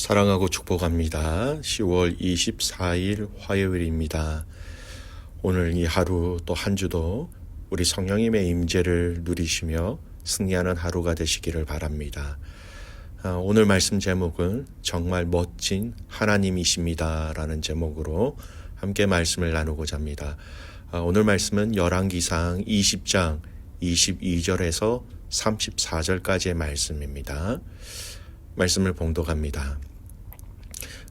사랑하고 축복합니다. 10월 24일 화요일입니다. 오늘 이 하루 또 한 주도 우리 성령님의 임재를 누리시며 승리하는 하루가 되시기를 바랍니다. 오늘 말씀 제목은 정말 멋진 하나님이십니다 라는 제목으로 함께 말씀을 나누고자 합니다. 오늘 말씀은 열왕기상 20장 22절에서 34절까지의 말씀입니다. 말씀을 봉독합니다.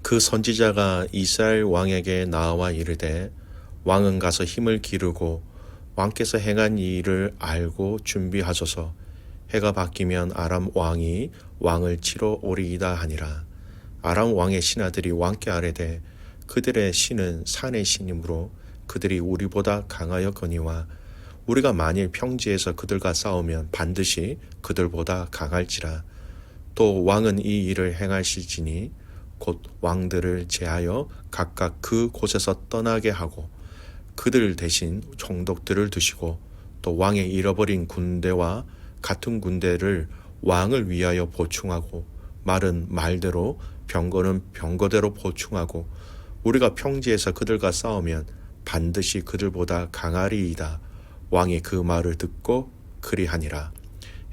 그 선지자가 이스라엘 왕에게 나와 이르되 왕은 가서 힘을 기르고 왕께서 행한 일을 알고 준비하소서. 해가 바뀌면 아람 왕이 왕을 치러 오리이다 하니라. 아람 왕의 신하들이 왕께 아뢰되 그들의 신은 산의 신이므로 그들이 우리보다 강하였거니와 우리가 만일 평지에서 그들과 싸우면 반드시 그들보다 강할지라. 또 왕은 이 일을 행하실지니 곧 왕들을 제하여 각각 그 곳에서 떠나게 하고 그들 대신 총독들을 두시고 또 왕의 잃어버린 군대와 같은 군대를 왕을 위하여 보충하고 말은 말대로 병거는 병거대로 보충하고 우리가 평지에서 그들과 싸우면 반드시 그들보다 강하리이다. 왕이 그 말을 듣고 그리하니라.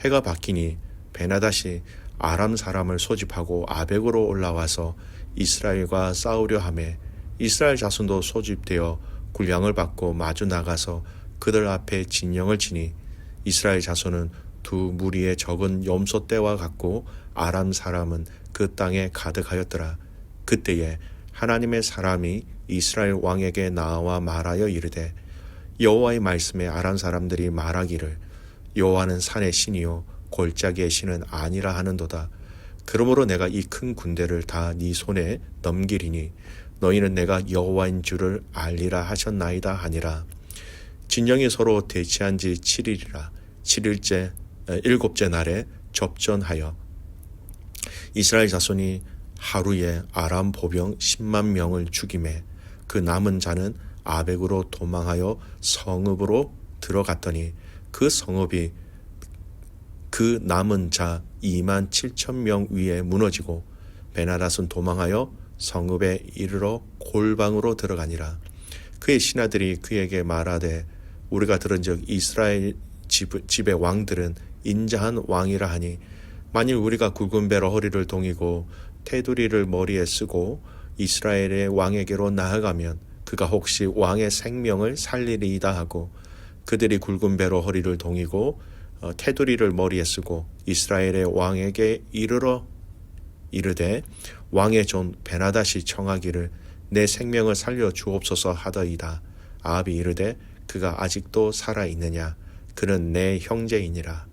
해가 바뀌니 베나닷이 아람 사람을 소집하고 아벡으로 올라와서 이스라엘과 싸우려 하매 이스라엘 자손도 소집되어 군량을 받고 마주 나가서 그들 앞에 진영을 치니 이스라엘 자손은 두 무리의 적은 염소 떼와 같고 아람 사람은 그 땅에 가득하였더라. 그때에 하나님의 사람이 이스라엘 왕에게 나와 말하여 이르되 여호와의 말씀에 아람 사람들이 말하기를 여호와는 산의 신이요 골짜기의 신은 아니라 하는도다. 그러므로 내가 이 큰 군대를 다 네 손에 넘기리니 너희는 내가 여호와인 줄을 알리라 하셨나이다 하니라. 진영이 서로 대치한 지 7일이라 7일째 날에 접전하여 이스라엘 자손이 하루에 아람 보병 10만 명을 죽이매 그 남은 자는 아벡으로 도망하여 성읍으로 들어갔더니 그 성읍이 그 남은 자 2만 7천 명 위에 무너지고 베나닷은 도망하여 성읍에 이르러 골방으로 들어가니라. 그의 신하들이 그에게 말하되 우리가 들은즉 이스라엘 집의 왕들은 인자한 왕이라 하니 만일 우리가 굵은 배로 허리를 동이고 테두리를 머리에 쓰고 이스라엘의 왕에게로 나아가면 그가 혹시 왕의 생명을 살리리이다 하고 그들이 굵은 배로 허리를 동이고 테두리를 머리에 쓰고 이스라엘의 왕에게 이르러 이르되 왕의 종 베나닷이 청하기를 내 생명을 살려 주옵소서 하더이다. 아합이 이르되 그가 아직도 살아있느냐? 그는 내 형제이니라.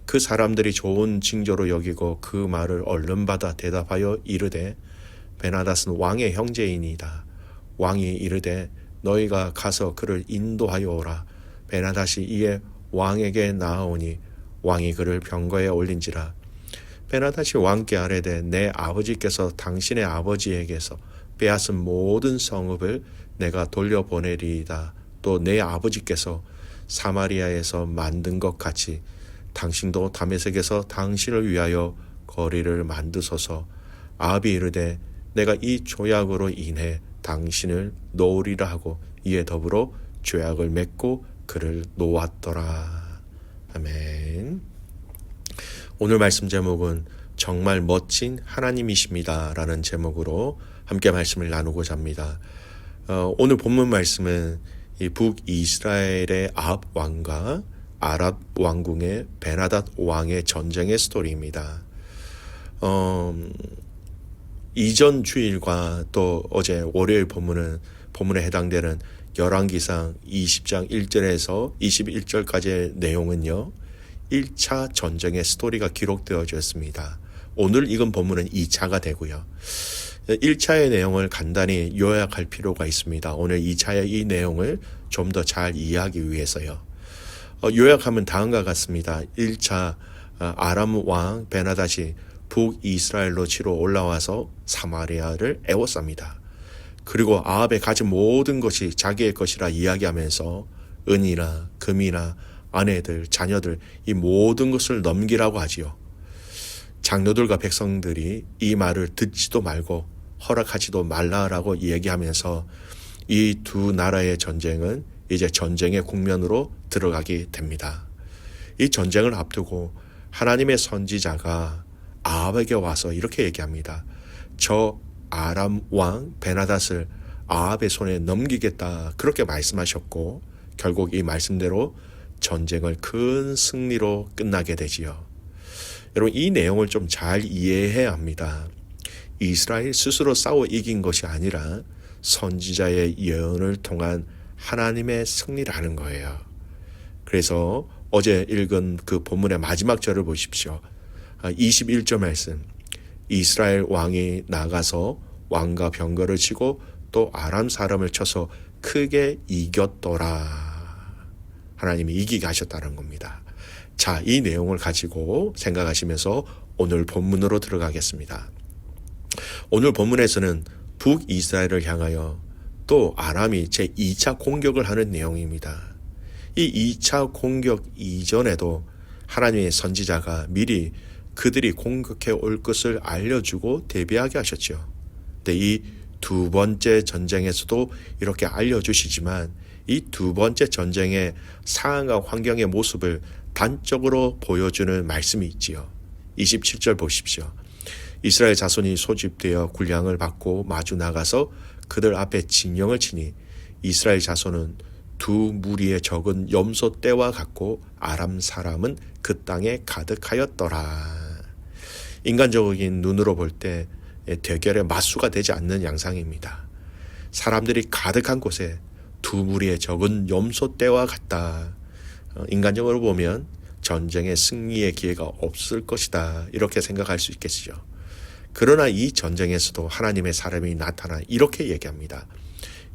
그 사람들이 좋은 징조로 여기고 그 말을 얼른 받아 대답하여 이르되 베나닷은 왕의 형제이니이다. 왕이 이르되 너희가 가서 그를 인도하여 오라. 베나닷이 이에 왕에게 나아오니 왕이 그를 병거에 올린지라. 베나닷이 왕께 아뢰되 내 아버지께서 당신의 아버지에게서 빼앗은 모든 성읍을 내가 돌려보내리이다. 또 내 아버지께서 사마리아에서 만든 것 같이 당신도 다메섹에서 당신을 위하여 거리를 만드소서. 아합이 이르되 내가 이 조약으로 인해 당신을 놓으리라 하고 이에 더불어 조약을 맺고 그를 놓았더라. 아멘. 오늘 말씀 제목은 정말 멋진 하나님이십니다 라는 제목으로 함께 말씀을 나누고자 합니다. 오늘 본문 말씀은 이 북이스라엘의 아합 왕과 아랍 왕궁의 베나닷 왕의 전쟁의 스토리입니다. 이전 주일과 또 어제 월요일 본문에 해당되는 열왕기상 20장 1절에서 21절까지의 내용은요 1차 전쟁의 스토리가 기록되어졌습니다. 오늘 읽은 본문은 2차가 되고요. 1차의 내용을 간단히 요약할 필요가 있습니다. 오늘 2차의 이 내용을 좀 더 잘 이해하기 위해서요. 요약하면 다음과 같습니다. 1차 아람 왕 베나닷이 북이스라엘로 치러 올라와서 사마리아를 에워쌉니다. 그리고 아합의 가진 모든 것이 자기의 것이라 이야기하면서 은이나 금이나 아내들, 자녀들 이 모든 것을 넘기라고 하지요. 장로들과 백성들이 이 말을 듣지도 말고 허락하지도 말라라고 얘기하면서 이 두 나라의 전쟁은 이제 전쟁의 국면으로 들어가게 됩니다. 이 전쟁을 앞두고 하나님의 선지자가 아합에게 와서 이렇게 얘기합니다. 저 아람 왕 베나닷을 아합의 손에 넘기겠다, 그렇게 말씀하셨고 결국 이 말씀대로 전쟁을 큰 승리로 끝나게 되지요. 여러분, 이 내용을 좀 잘 이해해야 합니다. 이스라엘 스스로 싸워 이긴 것이 아니라 선지자의 예언을 통한 하나님의 승리라는 거예요. 그래서 어제 읽은 그 본문의 마지막 절을 보십시오. 21절 말씀. 이스라엘 왕이 나가서 왕과 병거를 치고 또 아람 사람을 쳐서 크게 이겼더라. 하나님이 이기게 하셨다는 겁니다. 자, 이 내용을 가지고 생각하시면서 오늘 본문으로 들어가겠습니다. 오늘 본문에서는 북이스라엘을 향하여 또 아람이 제2차 공격을 하는 내용입니다. 이 2차 공격 이전에도 하나님의 선지자가 미리 그들이 공격해 올 것을 알려주고 대비하게 하셨죠. 근데 이 두 번째 전쟁에서도 이렇게 알려주시지만 이 두 번째 전쟁의 상황과 환경의 모습을 단적으로 보여주는 말씀이 있지요. 27절 보십시오. 이스라엘 자손이 소집되어 군량을 받고 마주 나가서 그들 앞에 진영을 치니 이스라엘 자손은 두 무리의 적은 염소 떼와 같고 아람 사람은 그 땅에 가득하였더라. 인간적인 눈으로 볼 때 대결의 맞수가 되지 않는 양상입니다. 사람들이 가득한 곳에 두 무리의 적은 염소 떼와 같다. 인간적으로 보면 전쟁의 승리의 기회가 없을 것이다, 이렇게 생각할 수 있겠죠. 그러나 이 전쟁에서도 하나님의 사람이 나타나 이렇게 얘기합니다.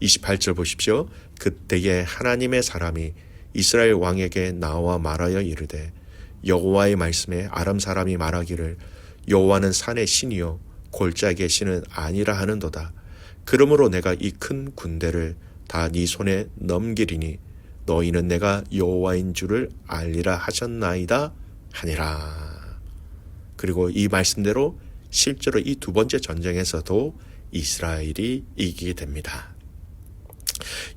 28절 보십시오. 그때에 하나님의 사람이 이스라엘 왕에게 나와 말하여 이르되 여호와의 말씀에 아람 사람이 말하기를 여호와는 산의 신이요 골짜기의 신은 아니라 하는도다. 그러므로 내가 이 큰 군대를 다 네 손에 넘기리니 너희는 내가 여호와인 줄을 알리라 하셨나이다 하니라. 그리고 이 말씀대로 실제로 이 두 번째 전쟁에서도 이스라엘이 이기게 됩니다.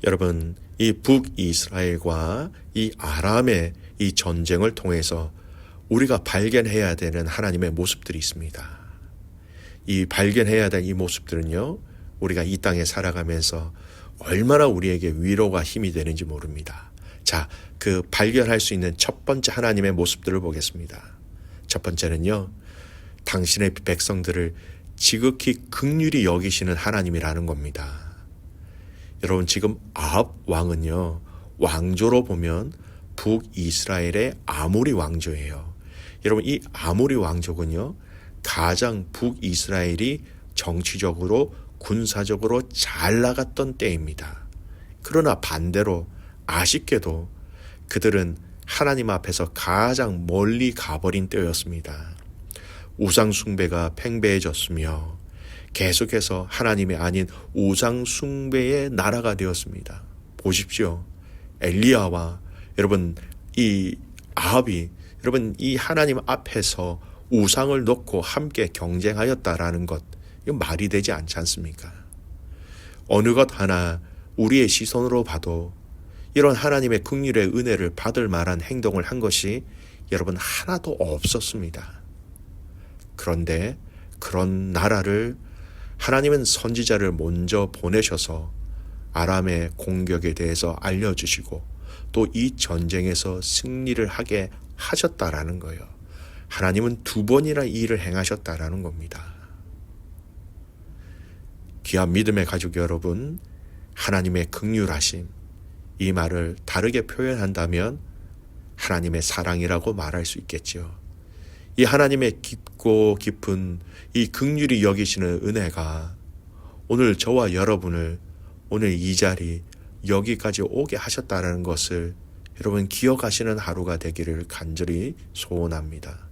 여러분, 이 북이스라엘과 이 아람의 이 전쟁을 통해서 우리가 발견해야 되는 하나님의 모습들이 있습니다. 이 발견해야 될 이 모습들은요, 우리가 이 땅에 살아가면서 얼마나 우리에게 위로가 힘이 되는지 모릅니다. 자, 그 발견할 수 있는 첫 번째 하나님의 모습들을 보겠습니다. 첫 번째는요, 당신의 백성들을 지극히 긍휼히 여기시는 하나님이라는 겁니다. 여러분, 지금 아합 왕은요, 왕조로 보면 북이스라엘의 아모리 왕조예요. 여러분, 이 아모리 왕족은요, 가장 북이스라엘이 정치적으로 군사적으로 잘 나갔던 때입니다. 그러나 반대로 아쉽게도 그들은 하나님 앞에서 가장 멀리 가버린 때였습니다. 우상 숭배가 팽배해졌으며 계속해서 하나님이 아닌 우상 숭배의 나라가 되었습니다. 보십시오. 엘리야와 여러분 이 아합이 여러분 이 하나님 앞에서 우상을 놓고 함께 경쟁하였다라는 것, 이건 말이 되지 않지 않습니까? 어느 것 하나 우리의 시선으로 봐도 이런 하나님의 긍휼의 은혜를 받을 만한 행동을 한 것이 여러분 하나도 없었습니다. 그런데 그런 나라를 하나님은 선지자를 먼저 보내셔서 아람의 공격에 대해서 알려주시고 또 이 전쟁에서 승리를 하게 하셨다라는 거예요. 하나님은 두 번이나 이 일을 행하셨다라는 겁니다. 귀한 믿음의 가족 여러분, 하나님의 긍휼하심, 이 말을 다르게 표현한다면 하나님의 사랑이라고 말할 수 있겠죠. 이 하나님의 깊고 깊은 이 긍휼히 여기시는 은혜가 오늘 저와 여러분을 오늘 이 자리 여기까지 오게 하셨다는 것을 여러분 기억하시는 하루가 되기를 간절히 소원합니다.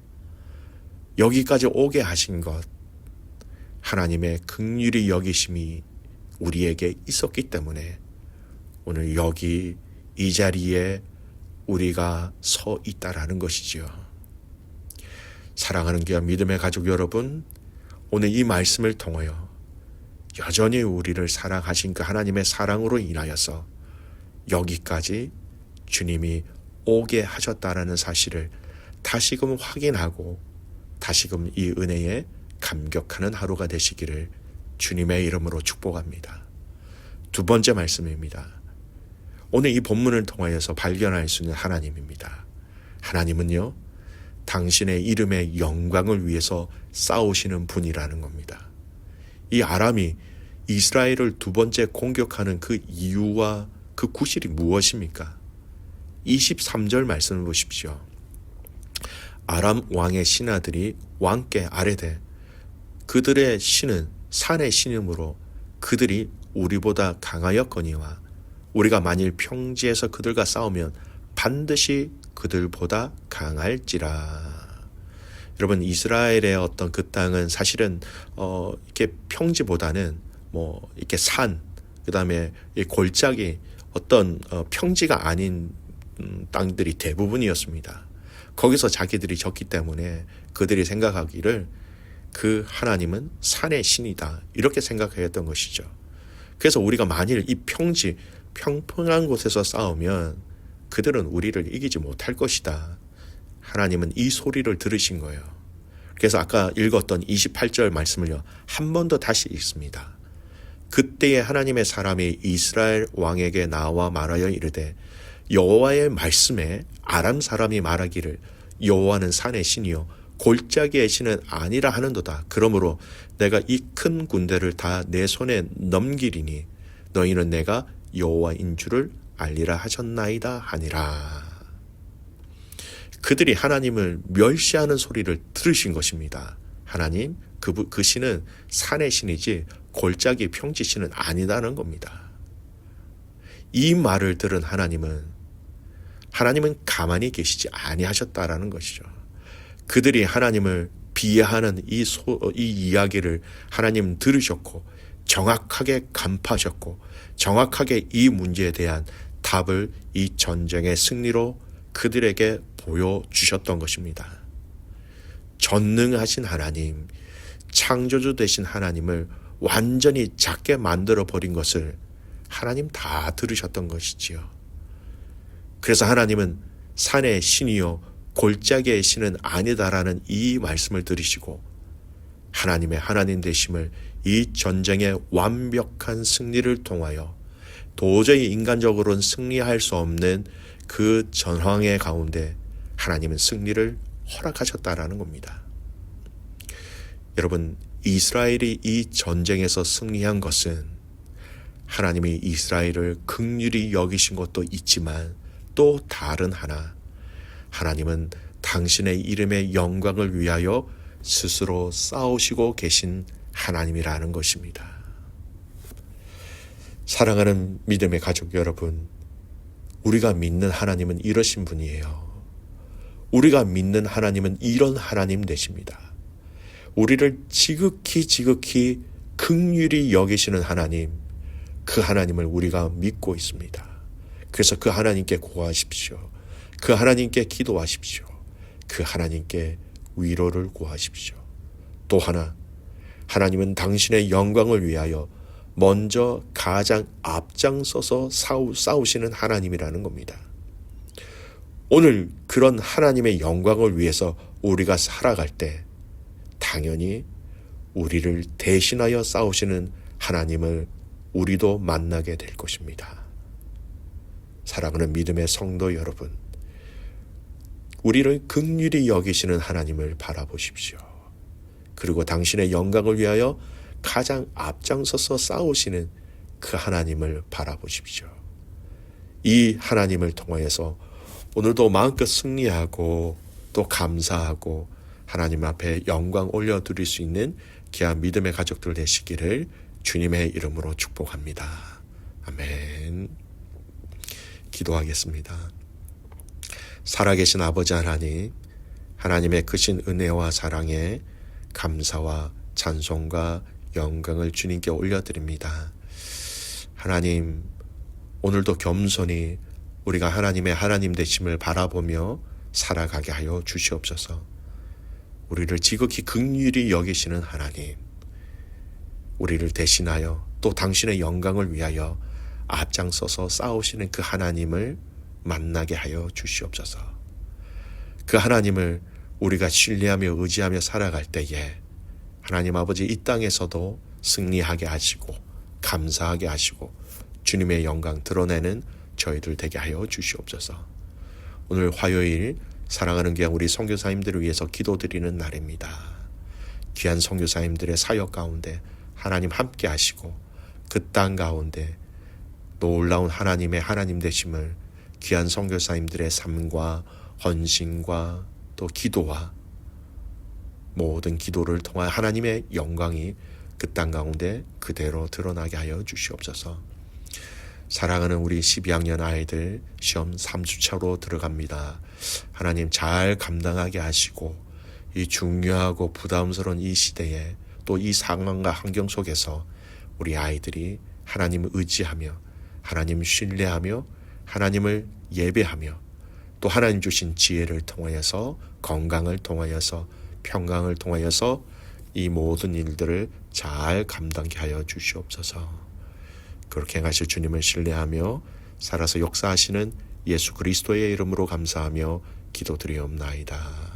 여기까지 오게 하신 것, 하나님의 긍휼히 여기심이 우리에게 있었기 때문에 오늘 여기 이 자리에 우리가 서 있다라는 것이지요. 사랑하는 귀한 믿음의 가족 여러분, 오늘 이 말씀을 통하여 여전히 우리를 사랑하신 그 하나님의 사랑으로 인하여서 여기까지 주님이 오게 하셨다라는 사실을 다시금 확인하고 다시금 이 은혜에 감격하는 하루가 되시기를 주님의 이름으로 축복합니다. 두 번째 말씀입니다. 오늘 이 본문을 통하여서 발견할 수 있는 하나님입니다. 하나님은요, 당신의 이름의 영광을 위해서 싸우시는 분이라는 겁니다. 이 아람이 이스라엘을 두 번째 공격하는 그 이유와 그 구실이 무엇입니까? 23절 말씀을 보십시오. 아람 왕의 신하들이 왕께 아뢰되 그들의 신은 산의 신이므로 그들이 우리보다 강하였거니와 우리가 만일 평지에서 그들과 싸우면 반드시 그들보다 강할지라. 여러분, 이스라엘의 어떤 그 땅은 사실은 이렇게 평지보다는 이렇게 산, 그다음에 이 골짜기, 어떤 평지가 아닌 땅들이 대부분이었습니다. 거기서 자기들이 졌기 때문에 그들이 생각하기를 그 하나님은 산의 신이다, 이렇게 생각했던 것이죠. 그래서 우리가 만일 이 평지, 평평한 곳에서 싸우면 그들은 우리를 이기지 못할 것이다. 하나님은 이 소리를 들으신 거예요. 그래서 아까 읽었던 28절 말씀을요, 한 번 더 다시 읽습니다. 그때에 하나님의 사람이 이스라엘 왕에게 나와 말하여 이르되 여호와의 말씀에 아람 사람이 말하기를 여호와는 산의 신이요 골짜기의 신은 아니라 하는도다. 그러므로 내가 이 큰 군대를 다 내 손에 넘기리니 너희는 내가 여호와인 줄을 알리라 하셨나이다 하니라. 그들이 하나님을 멸시하는 소리를 들으신 것입니다. 하나님, 그 신은 산의 신이지 골짜기 평지 신은 아니다는 겁니다. 이 말을 들은 하나님은 가만히 계시지 아니하셨다라는 것이죠. 그들이 하나님을 비하하는 이 이야기를 하나님 들으셨고 정확하게 간파하셨고 정확하게 이 문제에 대한 답을 이 전쟁의 승리로 그들에게 보여주셨던 것입니다. 전능하신 하나님, 창조주 되신 하나님을 완전히 작게 만들어버린 것을 하나님 다 들으셨던 것이지요. 그래서 하나님은 산의 신이요 골짜기의 신은 아니다라는 이 말씀을 들으시고 하나님의 하나님 되심을 이 전쟁의 완벽한 승리를 통하여 도저히 인간적으로는 승리할 수 없는 그 전황의 가운데 하나님은 승리를 허락하셨다라는 겁니다. 여러분, 이스라엘이 이 전쟁에서 승리한 것은 하나님이 이스라엘을 긍휼히 여기신 것도 있지만 또 다른 하나, 하나님은 당신의 이름의 영광을 위하여 스스로 싸우시고 계신 하나님이라는 것입니다. 사랑하는 믿음의 가족 여러분, 우리가 믿는 하나님은 이러신 분이에요. 우리가 믿는 하나님은 이런 하나님 되십니다. 우리를 지극히 긍휼히 여기시는 하나님, 그 하나님을 우리가 믿고 있습니다. 그래서 그 하나님께 구하십시오. 그 하나님께 기도하십시오. 그 하나님께 위로를 구하십시오. 또 하나, 하나님은 당신의 영광을 위하여 먼저 가장 앞장서서 싸우시는 하나님이라는 겁니다. 오늘 그런 하나님의 영광을 위해서 우리가 살아갈 때 당연히 우리를 대신하여 싸우시는 하나님을 우리도 만나게 될 것입니다. 사랑하는 믿음의 성도 여러분, 우리를 긍휼히 여기시는 하나님을 바라보십시오. 그리고 당신의 영광을 위하여 가장 앞장서서 싸우시는 그 하나님을 바라보십시오. 이 하나님을 통하여서 오늘도 마음껏 승리하고 또 감사하고 하나님 앞에 영광 올려드릴 수 있는 귀한 믿음의 가족들 되시기를 주님의 이름으로 축복합니다. 아멘. 기도하겠습니다. 살아계신 아버지 하나님, 하나님의 크신 은혜와 사랑에 감사와 찬송과 영광을 주님께 올려드립니다. 하나님, 오늘도 겸손히 우리가 하나님의 하나님 되심을 바라보며 살아가게 하여 주시옵소서. 우리를 지극히 긍휼히 여기시는 하나님, 우리를 대신하여 또 당신의 영광을 위하여 앞장서서 싸우시는 그 하나님을 만나게 하여 주시옵소서. 그 하나님을 우리가 신뢰하며 의지하며 살아갈 때에 하나님 아버지 이 땅에서도 승리하게 하시고 감사하게 하시고 주님의 영광 드러내는 저희들 되게 하여 주시옵소서. 오늘 화요일 사랑하는 귀한 우리 선교사님들을 위해서 기도드리는 날입니다. 귀한 선교사님들의 사역 가운데 하나님 함께 하시고 그 땅 가운데 놀라운 하나님의 하나님 되심을 귀한 선교사님들의 삶과 헌신과 또 기도와 모든 기도를 통한 하나님의 영광이 그 땅 가운데 그대로 드러나게 하여 주시옵소서. 사랑하는 우리 12학년 아이들 시험 3주차로 들어갑니다. 하나님 잘 감당하게 하시고 이 중요하고 부담스러운 이 시대에 또 이 상황과 환경 속에서 우리 아이들이 하나님을 의지하며 하나님 신뢰하며 하나님을 예배하며 또 하나님 주신 지혜를 통하여서 건강을 통하여서 평강을 통하여서 이 모든 일들을 잘 감당케 하여 주시옵소서. 그렇게 행하실 주님을 신뢰하며 살아서 역사하시는 예수 그리스도의 이름으로 감사하며 기도드리옵나이다.